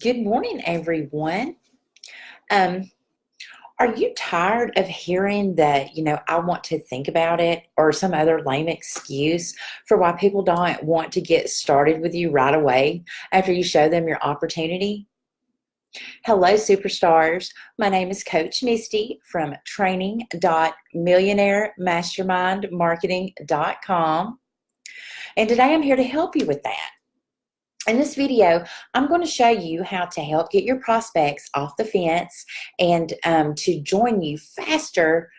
Good morning, everyone. Um, are you tired of hearing that, I want to think about it or some other lame excuse for why people don't want to get started with you right away after you show them your opportunity? Hello, superstars. My name is Coach Misty from training.millionairemastermindmarketing.com. And today I'm here to help you with that. In this video, I'm going to show you how to help get your prospects off the fence and to join you faster,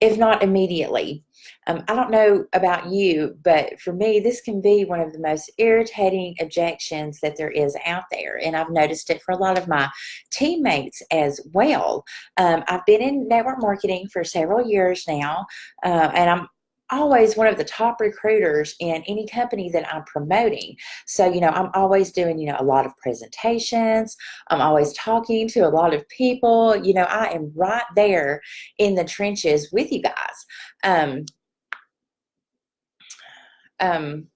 if not immediately. I don't know about you, but for me, this can be one of the most irritating objections that there is out there. And I've noticed it for a lot of my teammates as well. I've been in network marketing for several years now, and I'm always one of the top recruiters in any company that I'm promoting. So, I'm always doing, a lot of presentations. I'm always talking to a lot of people. I am right there in the trenches with you guys. Um,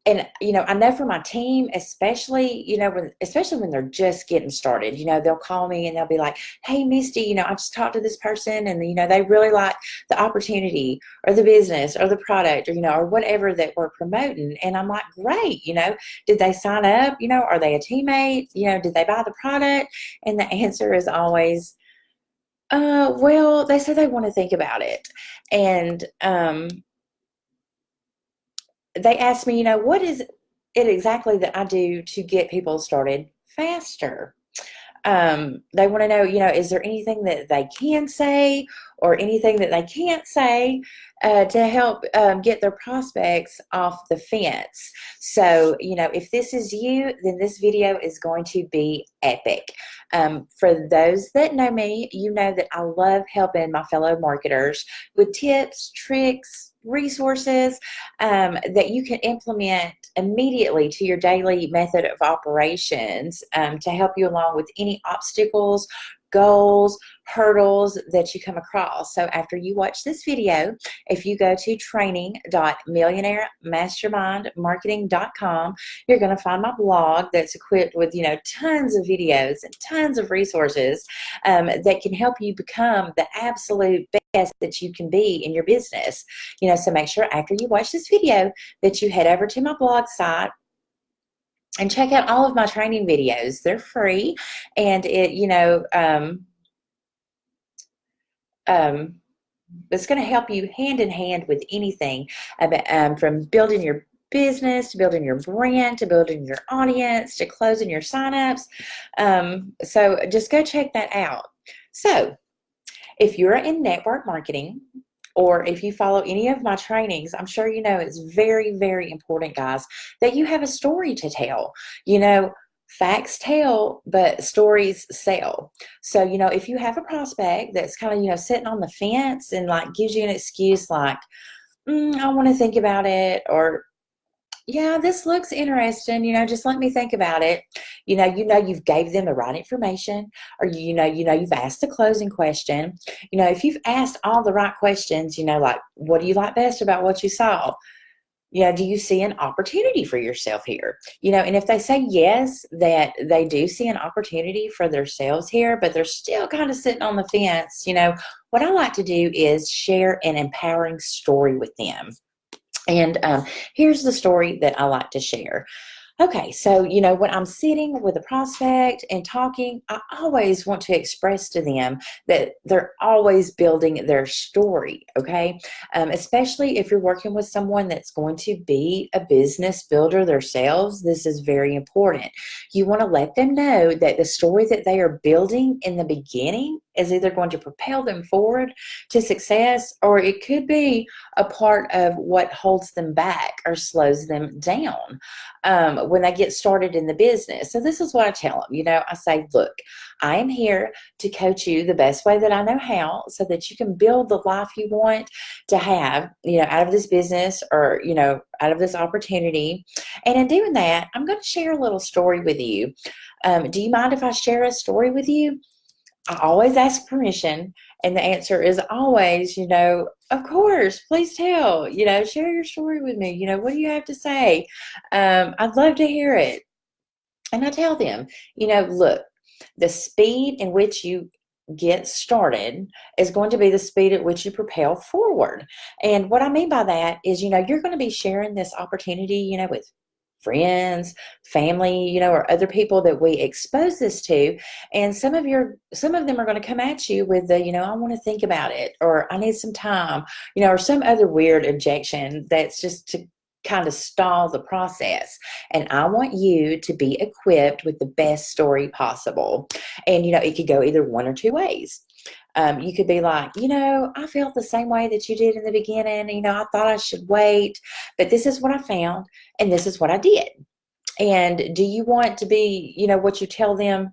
and I know for my team, especially when they're just getting started, they'll call me and they'll be like, "Hey, Misty, I just talked to this person, and they really like the opportunity or the business or the product, or whatever that we're promoting." And I'm like, "Great, did they sign up? Are they a teammate? Did they buy the product?" And the answer is always, well, they said they want to think about it. And they asked me, what is it exactly that I do to get people started faster? They want to know, is there anything that they can say or anything that they can't say to help get their prospects off the fence? So, if this is you, then this video is going to be epic. For those that know me, you know that I love helping my fellow marketers with tips, tricks, resources that you can implement immediately to your daily method of operations to help you along with any obstacles, goals, hurdles that you come across. So after you watch this video, if you go to training.millionairemastermindmarketing.com, you're going to find my blog that's equipped with, tons of videos and tons of resources that can help you become the absolute best that you can be in your business. So make sure after you watch this video that you head over to my blog site and check out all of my training videos. They're free, and it's going to help you hand in hand with anything about, from building your business to building your brand to building your audience to closing your signups. So just go check that out. So if you're in network marketing, or if you follow any of my trainings, I'm sure you know it's very, very important, guys, that you have a story to tell. Facts tell, but stories sell. So, if you have a prospect that's kind of, sitting on the fence and like gives you an excuse like, I want to think about it, or yeah, this looks interesting, just let me think about it. You've gave them the right information, or you've asked the closing question. If you've asked all the right questions, like, what do you like best about what you saw? Do you see an opportunity for yourself here? And if they say yes, that they do see an opportunity for themselves here, but they're still kind of sitting on the fence, what I like to do is share an empowering story with them. And here's the story that I like to share. Okay, so, when I'm sitting with a prospect and talking, I always want to express to them that they're always building their story, okay? Especially if you're working with someone that's going to be a business builder themselves, this is very important. You want to let them know that the story that they are building in the beginning is either going to propel them forward to success, or it could be a part of what holds them back or slows them down when they get started in the business. So this is what I tell them. I say, look, I am here to coach you the best way that I know how so that you can build the life you want to have, out of this business or, out of this opportunity. And in doing that, I'm going to share a little story with you. Do you mind if I share a story with you? I always ask permission, and the answer is always, of course, please tell, share your story with me. What do you have to say? I'd love to hear it. And I tell them, look, the speed in which you get started is going to be the speed at which you propel forward. And what I mean by that is, you're going to be sharing this opportunity, with friends, family, or other people that we expose this to. And some of them are going to come at you with the, I want to think about it, or I need some time, or some other weird objection that's just to kind of stall the process. And I want you to be equipped with the best story possible. And, it could go either one or two ways. You could be like, I felt the same way that you did in the beginning. I thought I should wait, but this is what I found and this is what I did. And do you want to be, what you tell them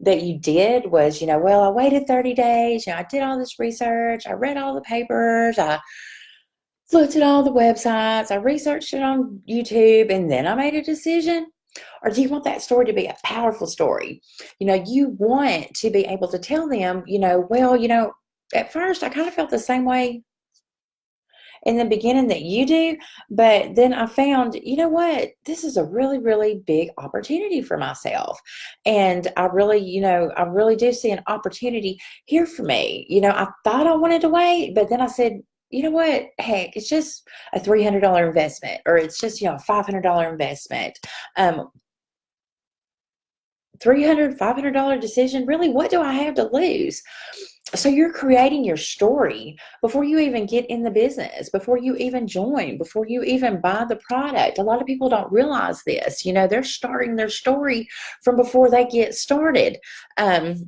that you did was, well, I waited 30 days. I did all this research. I read all the papers. I looked at all the websites. I researched it on YouTube, and then I made a decision. Or do you want that story to be a powerful story? You want to be able to tell them, well, at first I kind of felt the same way in the beginning that you do, but then I found, what, this is a really, really big opportunity for myself. And I really do see an opportunity here for me. I thought I wanted to wait, but then I said, you know what, heck, it's just a $300 investment, or it's just, a $500 investment. $500 decision, really, what do I have to lose? So you're creating your story before you even get in the business, before you even join, before you even buy the product. A lot of people don't realize this. They're starting their story from before they get started. And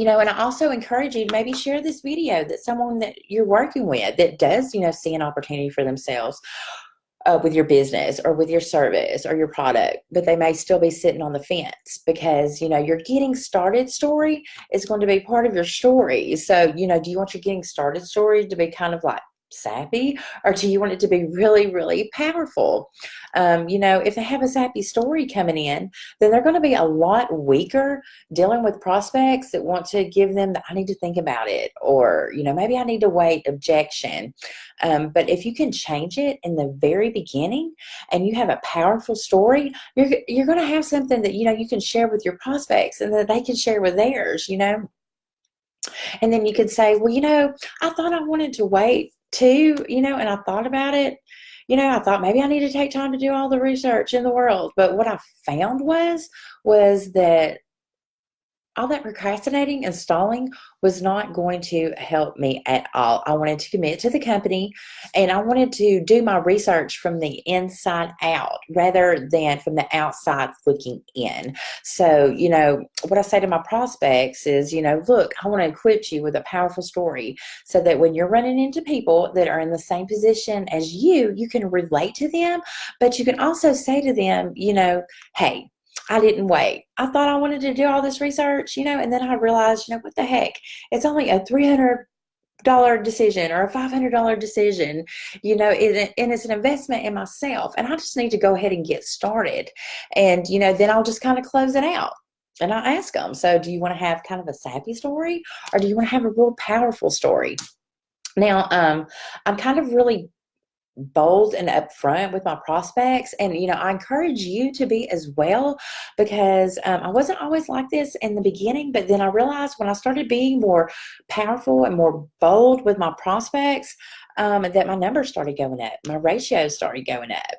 I also encourage you to maybe share this video that someone that you're working with that does, see an opportunity for themselves with your business or with your service or your product, but they may still be sitting on the fence because, your getting started story is going to be part of your story. So, do you want your getting started story to be kind of like sappy, or do you want it to be really, really powerful? If they have a sappy story coming in, then they're going to be a lot weaker dealing with prospects that want to give them the, I need to think about it, or, maybe I need to wait objection. But if you can change it in the very beginning and you have a powerful story, you're going to have something that, you can share with your prospects and that they can share with theirs, And then you could say, well, I thought I wanted to wait too, and I thought about it. I thought maybe I need to take time to do all the research in the world. But what I found was that all that procrastinating and stalling was not going to help me at all. I wanted to commit to the company, and I wanted to do my research from the inside out rather than from the outside looking in. So, what I say to my prospects is, look, I want to equip you with a powerful story so that when you're running into people that are in the same position as you can relate to them, but you can also say to them, hey, I didn't wait. I thought I wanted to do all this research, and then I realized, what the heck? It's only a $300 decision or a $500 decision, and it's an investment in myself. And I just need to go ahead and get started. And, then I'll just kind of close it out. And I ask them, so do you want to have kind of a sappy story, or do you want to have a real powerful story? Now, I'm kind of really bold and upfront with my prospects, and I encourage you to be as well, because I wasn't always like this in the beginning, but then I realized when I started being more powerful and more bold with my prospects, that my numbers started going up, my ratios started going up,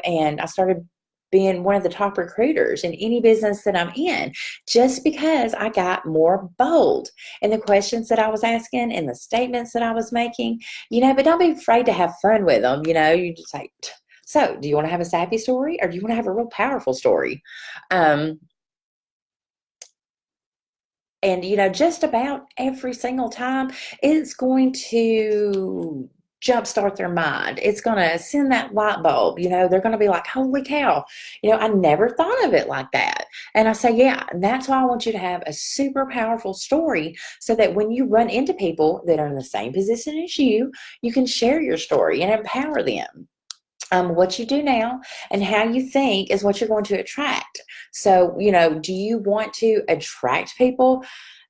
and I started being one of the top recruiters in any business that I'm in, just because I got more bold in the questions that I was asking and the statements that I was making, but don't be afraid to have fun with them. You just say, so do you want to have a sappy story, or do you want to have a real powerful story? And, just about every single time, it's going to jumpstart their mind. It's going to send that light bulb. They're going to be like, holy cow, I never thought of it like that. And I say, yeah, and that's why I want you to have a super powerful story, so that when you run into people that are in the same position as you can share your story and empower them. What you do now and how you think is what you're going to attract. So, do you want to attract people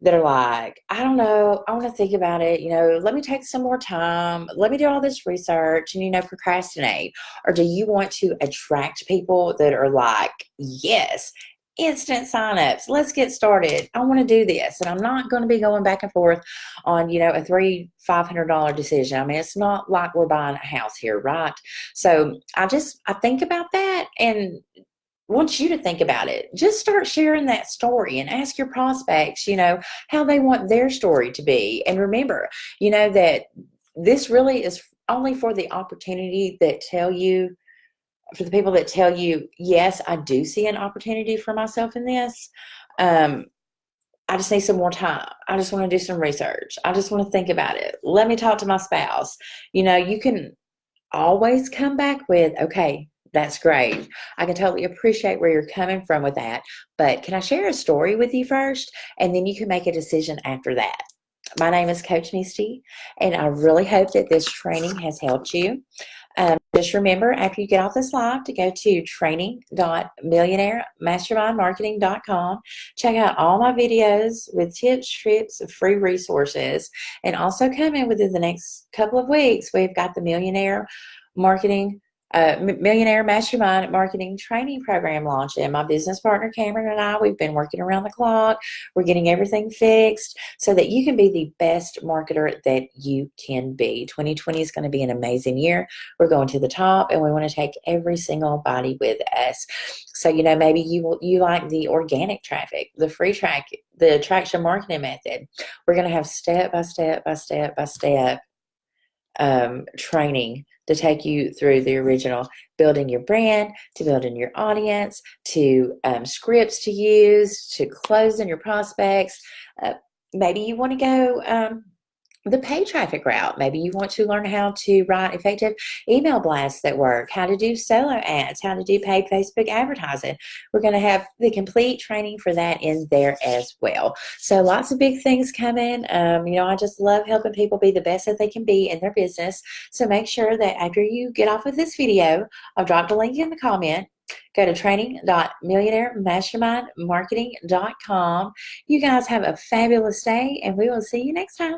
that are like, I don't know, I want to think about it, let me take some more time, let me do all this research and, procrastinate? Or do you want to attract people that are like, yes, instant signups. Let's get started. I want to do this, and I'm not going to be going back and forth on, a $500 decision. I mean, it's not like we're buying a house here, right? So I think about that and want you to think about it. Just start sharing that story and ask your prospects, how they want their story to be. And remember, that this really is only for the opportunity that tell you, for the people that tell you, yes, I do see an opportunity for myself in this. I just need some more time. I just want to do some research. I just want to think about it. Let me talk to my spouse. You can always come back with, okay, that's great. I can totally appreciate where you're coming from with that, but can I share a story with you first? And then you can make a decision after that. My name is Coach Misty, and I really hope that this training has helped you. Just remember, after you get off this live, to go to training.millionairemastermindmarketing.com. Check out all my videos with tips, tricks, free resources, and also come in within the next couple of weeks. We've got the Millionaire Mastermind Marketing Training Program launching. My business partner Cameron and I, we've been working around the clock. We're getting everything fixed so that you can be the best marketer that you can be. 2020 is going to be an amazing year. We're going to the top, and we want to take every single body with us. So, maybe you like the organic traffic, the free traffic, the attraction marketing method. We're going to have step by step training to take you through the original building your brand, to building your audience, to scripts to use, to closing your prospects. Maybe you want to go the paid traffic route. Maybe you want to learn how to write effective email blasts that work, how to do solo ads, how to do paid Facebook advertising. We're going to have the complete training for that in there as well. So lots of big things coming. I just love helping people be the best that they can be in their business. So make sure that after you get off of this video, I've dropped a link in the comment. Go to training.millionairemastermindmarketing.com. You guys have a fabulous day, and we will see you next time.